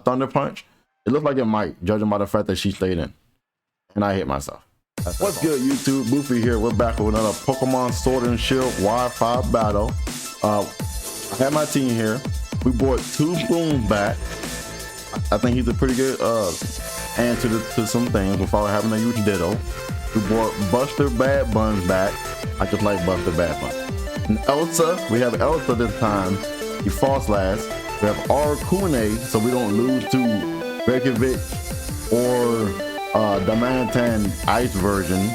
Thunder Punch? It looked like it might, judging by the fact that she stayed in. And I hit myself. What's good, YouTube? Boofyy here. We're back with another Pokemon Sword and Shield Wi-Fi battle. I have my team here. We brought 2 Booms back. I think he's a pretty good answer to some things without having a huge ditto. We brought Buster Bad Buns back. I just like Buster Bad Buns. And Elsa, we have Elsa this time. He falls last. We have Arcune, so we don't lose to Reykjavik or the Mantan Ice version.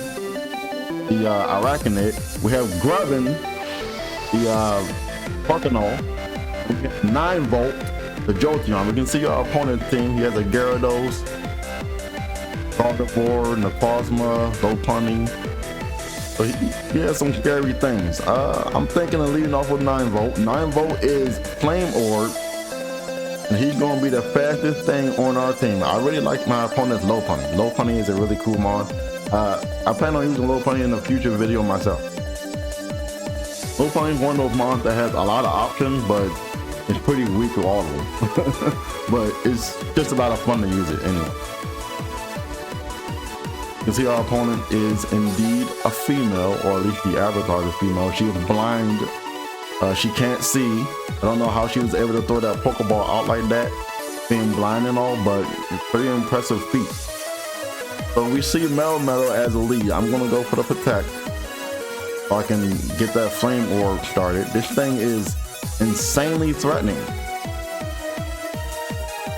The Aracanid. We have Grubbin, the Pocono. 9-volt, the Jolteon. We can see our opponent's team. He has a Gyarados, Gardevoir, Necrozma, Lopunny. So he has some scary things. I'm thinking of leading off with 9-volt. 9-volt is Flame Orb, and he's going to be the fastest thing on our team. I really like my opponent's Lopunny. Lopunny is a really cool mon. I plan on using Lopunny in a future video myself. Lopunny is one of those mons that has a lot of options, but it's pretty weak to all of them. But it's just a lot of fun to use it anyway. You can see our opponent is indeed a female, or at least the avatar is a female. She is blind. She can't see. I don't know how she was able to throw that Pokeball out like that, being blind and all, but it's pretty impressive feat. So we see Melmetal as a lead. I'm going to go for the Protect so I can get that Flame Orb started. This thing is insanely threatening.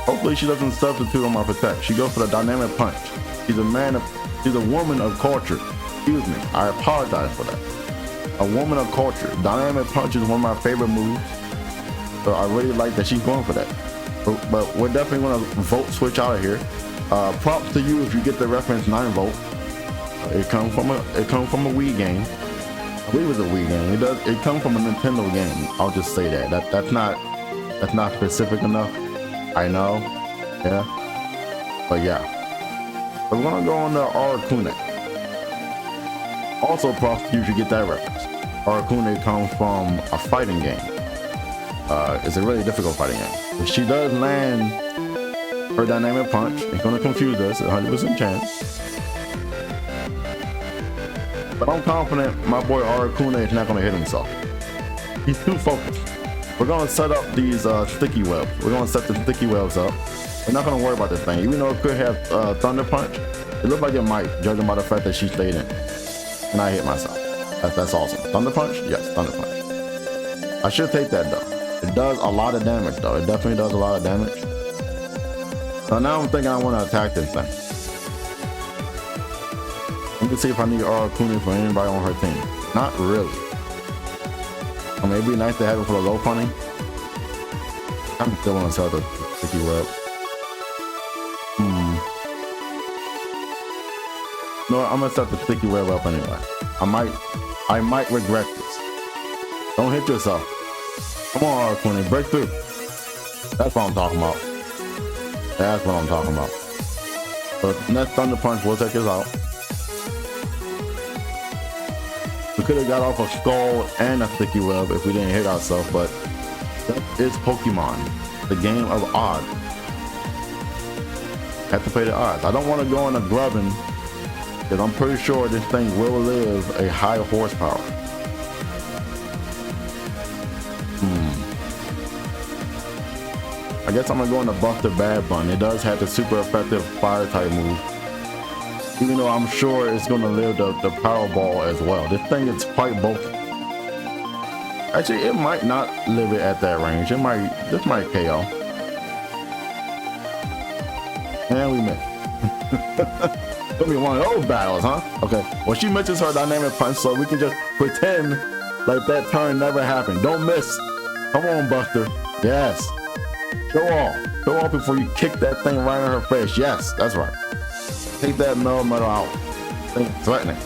Hopefully she doesn't substitute on my Protect. She goes for the Dynamic Punch. She's a woman of culture. Excuse me, I apologize for that. A woman of culture. Dynamic Punch is one of my favorite moves, so I really like that she's going for that. But we're definitely going to Volt switch out of here. Props to you if you get the reference 9-volt. It comes from a Wii game. I believe it's a Wii game. It comes from a Nintendo game. I'll just say that. That's not specific enough. I know. Yeah. But yeah. So we're gonna go on to Arcune. Also, props to you if you get that reference. Arcune comes from a fighting game. It's a really difficult fighting game. If she does land her Dynamic Punch, it's gonna confuse us. 100% chance. But I'm confident my boy Arcune is not going to hit himself. He's too focused. We're going to set up these sticky webs. We're going to set the sticky webs up. We're not going to worry about this thing. Even though it could have Thunder Punch, it looked like it might, judging by the fact that she stayed in. And I hit myself. That's awesome. Thunder Punch? Yes, Thunder Punch. I should take that though. It does a lot of damage though. It definitely does a lot of damage. So now I'm thinking I want to attack this thing. Let me see if I need Arcune for anybody on her team. Not really. Or maybe it'd be nice to have it for the Lopunny. I'm still want to sell the sticky web. No, I'm gonna set the sticky web up anyway. I might regret this. Don't hit yourself. Come on, Arcune, break through. That's what I'm talking about. That's what I'm talking about. So next Thunder Punch will take us out. We could have got off a skull and a sticky web if we didn't hit ourselves, but that is Pokemon, the game of odds. Have to play the odds. I don't want to go on a Grubbin because I'm pretty sure this thing will live a high horsepower. I guess I'm gonna go on the Buster Bad Bun. It does have the super effective fire type move. Even though I'm sure it's going to live the Power Ball as well. This thing is quite bulky. Actually, it might not live it at that range. This might KO. And we missed. Gonna be one of those battles, huh? Okay. Well, she mentions her Dynamic Punch, so we can just pretend like that turn never happened. Don't miss. Come on, Buster. Yes. Show off. Show off before you kick that thing right in her face. Yes, that's right. Take that Melmetal out. Thing threatening.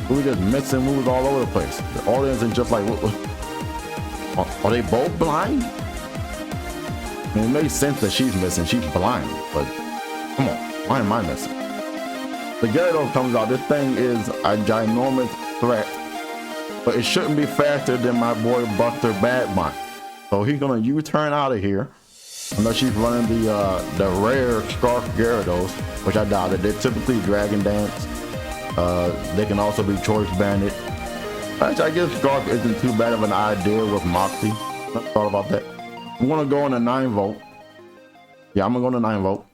We just mixing moves all over the place. The audience is just like, what? Are they both blind? I mean, it makes sense that she's missing. She's blind, but come on, why am I missing? The Gyarados comes out. This thing is a ginormous threat, but it shouldn't be faster than my boy Buster Badmon. So he's gonna U-turn out of here. Unless she's running the rare Scarf Gyarados, which I doubt it. They're typically Dragon Dance. They can also be Choice Bandit. Actually, I guess Scarf isn't too bad of an idea with Moxie. I thought about that. I'm gonna go on a 9 volt. Yeah, I'm gonna go on a 9 volt.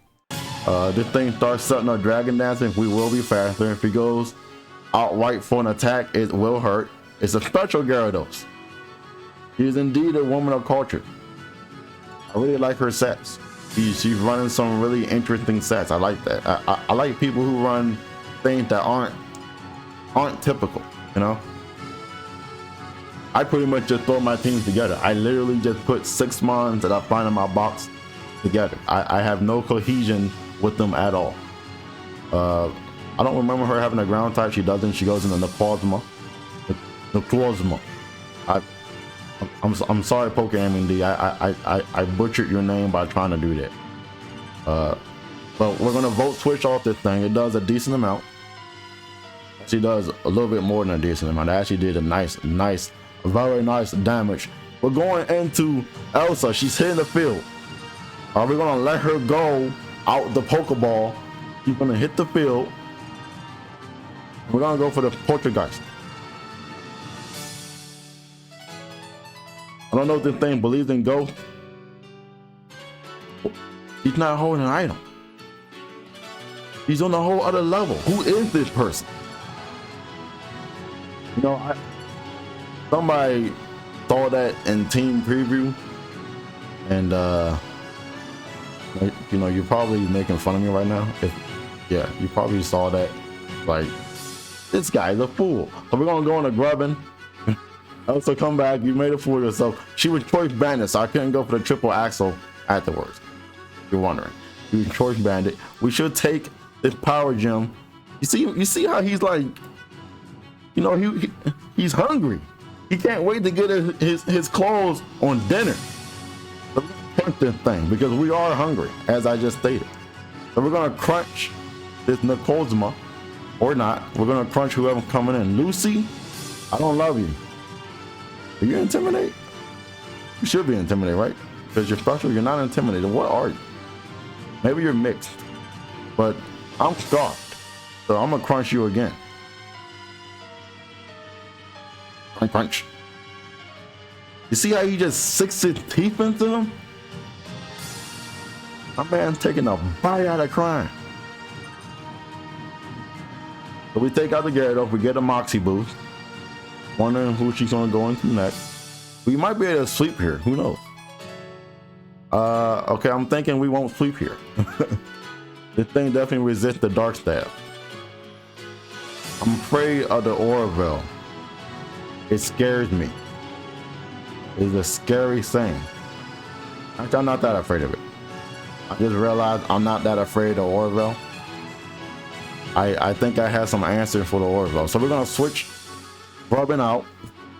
This thing starts setting up Dragon Dancing. We will be faster. If he goes outright for an attack, it will hurt. It's a special Gyarados. She is indeed a woman of culture. I really like her sets. She's running some really interesting sets. I like that. I like people who run things that aren't typical, you know? I pretty much just throw my teams together. I literally just put 6 mons that I find in my box together. I have no cohesion with them at all. I don't remember her having a ground type. She doesn't. She goes into the Plasma. The Plasma. I'm sorry, Pokemon D. I butchered your name by trying to do that. But we're gonna Volt Switch off this thing. It does a decent amount. She does a little bit more than a decent amount. It actually did a very nice damage. We're going into Elsa. She's hitting the field. Are we gonna let her go out the Pokeball? She's gonna hit the field. We're gonna go for the Poltergeist. I don't know if this thing believes in ghosts. He's not holding an item. He's on a whole other level. Who is this person? You know, somebody saw that in team preview, and you know, you're probably making fun of me right now. Yeah, you probably saw that. Like, this guy's a fool. So we're gonna go into Grubbin. Also, come back. You made a fool of yourself. She was Choice Bandit, so I couldn't go for the triple axle afterwards. You're wondering. He was Choice Bandit. We should take this Power Gem. You see how he's like, you know, he's hungry. He can't wait to get his clothes on dinner. So we're gonna punch this thing because we are hungry, as I just stated. So we're gonna crunch this Nikozma, or not. We're gonna crunch whoever's coming in. Lucy, I don't love you. Are you intimidated? You should be intimidated, right? Because you're special, you're not intimidated. What are you? Maybe you're mixed, but I'm scarfed. So I'm gonna crunch you again. Crunch, crunch. You see how he just sinks his teeth into him? My man's taking a bite out of crying. So we take out the Gyarados, we get a Moxie boost. Wondering who she's gonna go into next. We might be able to sweep here, who knows? Okay, I'm thinking we won't sweep here. This thing definitely resists the Dark Stab. I'm afraid of the Oravel. It scares me. It's a scary thing. Actually, I'm not that afraid of it. I just realized I'm not that afraid of Oravel. I think I have some answers for the Oravel. So we're gonna switch Rubbing out.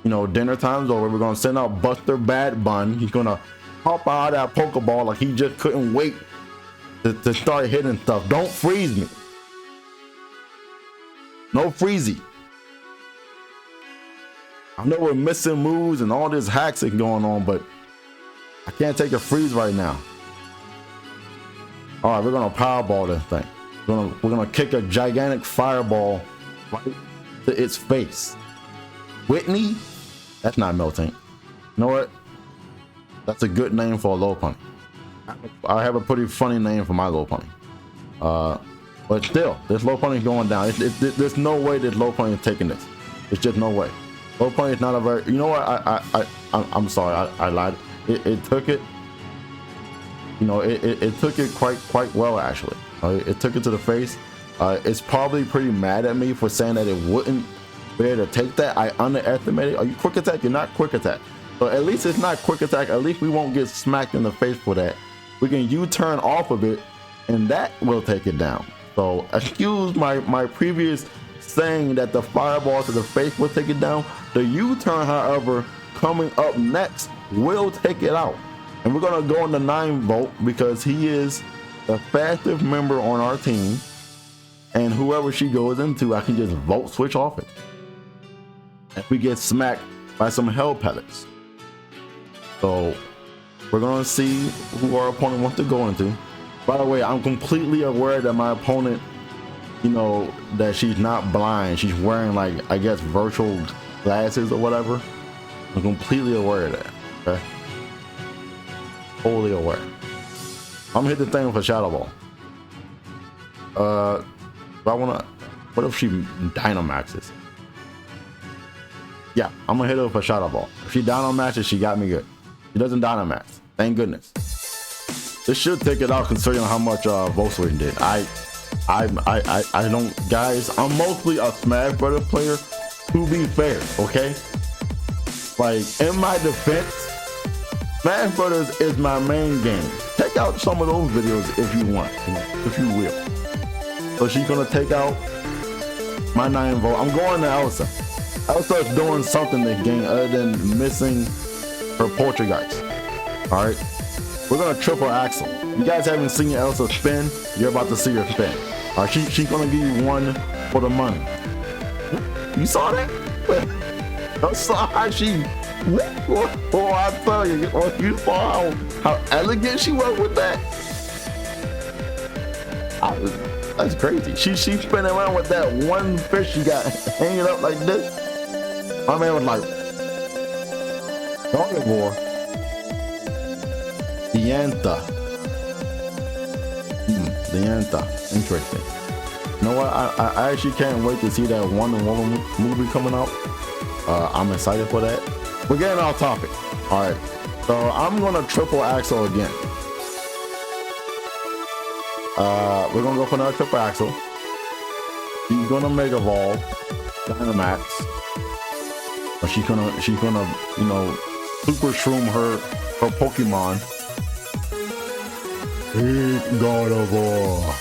You know, dinner time's over. We're gonna send out Buster Bad Bun. He's gonna hop out of that Pokeball like he just couldn't wait to start hitting stuff. Don't freeze me. No freezy. I know we're missing moves and all this hacking going on, but I can't take a freeze right now. All right, we're gonna Powerball this thing. We're gonna kick a gigantic fireball right to its face. Whitney? That's not Miltank. You know what? That's a good name for a Lopunny. I have a pretty funny name for my Lopunny. But still, this Lopunny's going down. There's no way this Lopunny is taking this. There's just no way. Lopunny is not a very. You know what? I'm sorry. I lied. It took it. You know, it took it quite well actually. It took it to the face. It's probably pretty mad at me for saying that it wouldn't be able to take that. I underestimated. Are you Quick Attack? You're not Quick Attack. So at least it's not Quick Attack. At least we won't get smacked in the face for that. We can U-turn off of it, and that will take it down. So excuse my previous saying that the fireball to the face will take it down. The U-turn, however, coming up next will take it out. And we're gonna go into 9 volt because he is the fastest member on our team. And whoever she goes into, I can just Volt Switch off it. If we get smacked by some Hell Pellets. So We're gonna see who our opponent wants to go into. By the way, I'm completely aware that my opponent, you know, that she's not blind. She's wearing, like, I guess, virtual glasses or whatever. I'm completely aware of that. Okay. Totally aware. I'm gonna hit the thing with a Shadow Ball. What if she Dynamaxes? Yeah, I'm gonna hit her with a Shadow Ball. If she Dynamaxes, she got me good. She doesn't Dynamax. Thank goodness. This should take it out considering how much Volkswagen did. I don't, guys. I'm mostly a Smash Brothers player. To be fair, okay. Like, in my defense, Smash Brothers is my main game. Check out some of those videos if you want, if you will. So she's gonna take out my 9-volt. I'm going to Elsa. Elsa's doing something this game other than missing her Poltergeist. All right, we're gonna triple axle. You guys haven't seen Elsa spin. You're about to see her spin. All right, she's gonna give you one for the money. You saw that? I saw how she. Oh, I tell you, you saw how elegant she was with that. That's crazy. She's spinning around with that one fish she got hanging up like this. My man was like, Carnivore. Dianta. Dianta. Interesting. You know what? I actually can't wait to see that Wonder Woman movie coming out. I'm excited for that. We're getting off topic. All right. So I'm going to triple axle again. We're gonna go for another triple axle. She's gonna Mega Evolve, Dynamax. But she's gonna, you know, Super Shroom her Pokemon. Big God of War.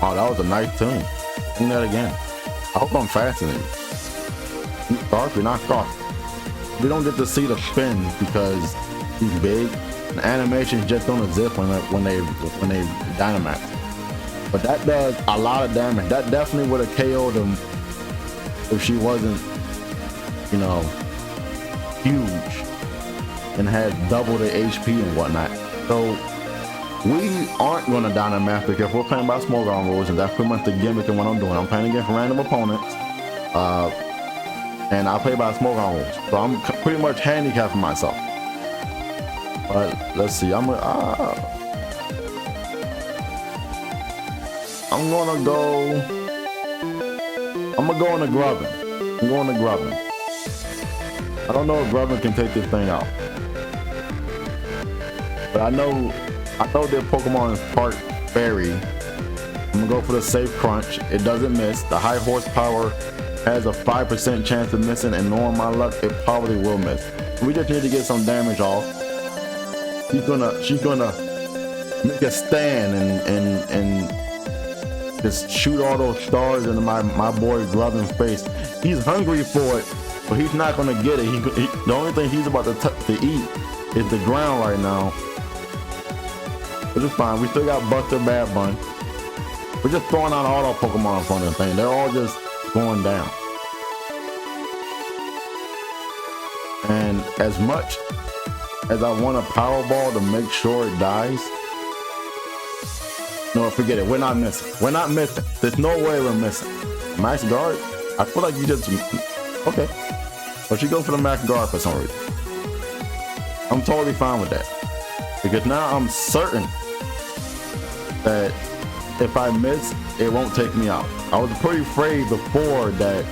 Oh, that was a nice tune. Sing that again. I hope I'm fascinated. Scarfy, not Scarfy. We don't get to see the spins because he's big. The animations just don't exist when they Dynamax. But that does a lot of damage. That definitely would have KO'd him if she wasn't, you know, huge and had double the HP and whatnot. So we aren't going to Dynamax because we're playing by small ground rules, and that's pretty much the gimmick and what I'm doing. I'm playing against random opponents, and I play by small ground rules. So I'm pretty much handicapping myself. But let's see. I'm gonna go into Grubbin. I'm going to Grubbin. I don't know if Grubbin can take this thing out, but I know their Pokemon is part fairy. I'm gonna go for the safe crunch. It doesn't miss. The high horsepower has a 5% chance of missing, and knowing my luck, it probably will miss. We just need to get some damage off. She's gonna make a stand and just shoot all those stars into my boy Grubbin's face. He's hungry for it, but he's not gonna get it. The only thing he's about to eat is the ground right now. But it's fine. We still got Buster Bad Bun. We're just throwing out all our Pokemon in front of the thing. They're all just going down. And as much as I want a Powerball to make sure it dies, no, forget it. We're not missing. We're not missing. There's no way we're missing. Max Guard? I feel like you just... Okay. But you go for the Max Guard for some reason. I'm totally fine with that. Because now I'm certain that if I miss, it won't take me out. I was pretty afraid before that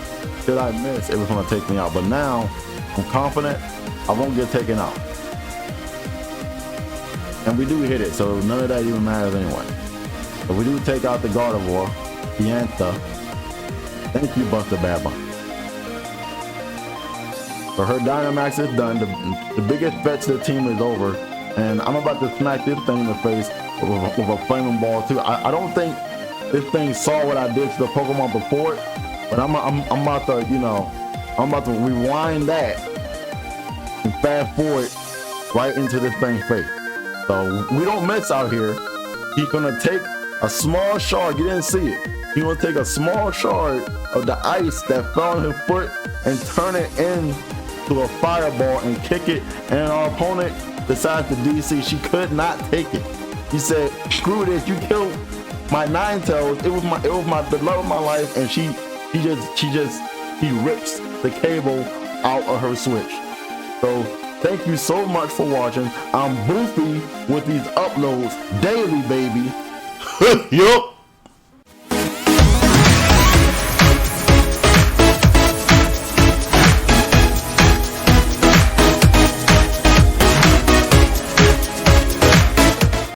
should I miss, it was going to take me out. But now I'm confident I won't get taken out. And we do hit it, so none of that even matters anyway. But we do take out the Gardevoir, Diantha. Thank you, Buster Bad Bun. So her Dynamax is done. The biggest threat to the team is over. And I'm about to smack this thing in the face with a flaming ball too. I don't think this thing saw what I did to the Pokemon before it, but I'm about to, you know, I'm about to rewind that and fast forward right into this thing's face. So we don't miss out here. He's gonna take a small shard. You didn't see it. He's gonna take a small shard of the ice that fell on his foot and turn it in to a fireball and kick it, and our opponent decides to DC. She could not take it. She said, screw this, you killed my Ninetales. It was the love of my life, and he rips the cable out of her Switch. So thank you so much for watching. I'm Boofyy with these uploads daily, baby. Yup.